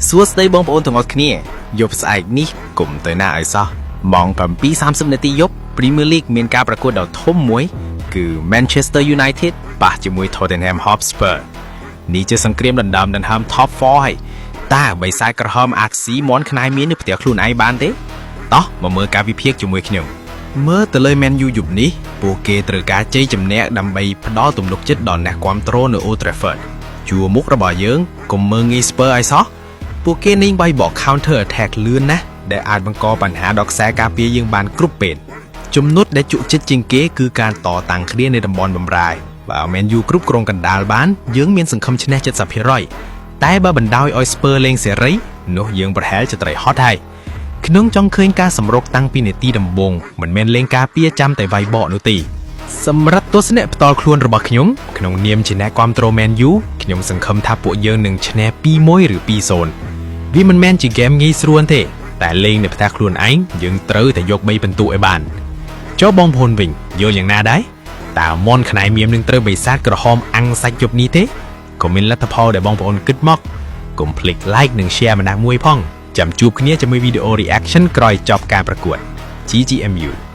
សួស្តីបងប្អូនទាំងអស់គ្នាយប់ស្អែកនេះកុំទៅណាឲ្យសោះម៉ោង 7:30 នាទីយប់ Premier League មានការប្រកួតដ៏ធំមួយគឺ Manchester United ប៉ះជាមួយ Tottenham Hotspur នេះជាសង្គ្រាមដណ្ដើម Top 4 ហើយតើបិសាចក្រហមអាចស៊ីមន់ខ្នាយមាននៅផ្ទះខ្លួនឯងបានទេតោះមកមើលការវិភាគជាមួយខ្ញុំមើលទៅលើ Man U យប់នេះពួកគេត្រូវការជ័យជំនះដើម្បីផ្ដល់ទំនុកចិត្តដល់អ្នកគាំទ្រនៅ Old Trafford ជួរមុខរបស់យើងកុំមើលងាយ Spurs ឲ្យសោះពួកគេនឹងបាយបក counter attack លឿនណាស់ដែលអាចបង្កបញ្ហាដល់ខ្សែការពារយើងបានគ្រប់ពេលចំណុចដែលជក់ចិត្តជាងគេគឺការតតាំងគ្នាในតំបន់បម្រើបើ Man U គ្រប់គ្រងកណ្ដាលបានយើងមានសង្ឃឹមឈ្នះ 70% តែបើបណ្ដោយឲ្យ Spurs លេងសេរីនោះយើងប្រហែលជាត្រីហត់ហើយខ្ញុំចង់ឃើញការសម្រុកតាំងពីនាទីដំបូងមិនមែនលេងការពារចាំតែវាយបកនោះទេសម្រាប់ទស្សនៈផ្ទាល់ខ្លួនរបស់ខ្ញុំក្នុងនាមជាអ្នកគាំទ្រ Man U ខ្ញុំសង្ឃឹមថាពួកយើងនឹងឈ្នះ 2-1 ឬ 2-0 វាមិនមែនជាហ្គេមងាយស្រួលទេតែលេងនៅផ្ទះខ្លួនឯងយើងត្រូវតែយក3ពិន្ទុឲ្យបានចុះបងប្អូនវិញយល់យ៉ាងណាដែរតើមន់ខ្នែមៀមនឹងត្រូវបិសាចក្រហមអាំងសាច់យប់នេះទេកុំមានលទ្ធផលដែលបងប្អូនគិតមកកុំភ្លេច like និង share ម្នាក់មួយផងចាំជួបគ្នាជាមួយវីដេអូ reaction ក្រោយចប់ការប្រកួត GGMU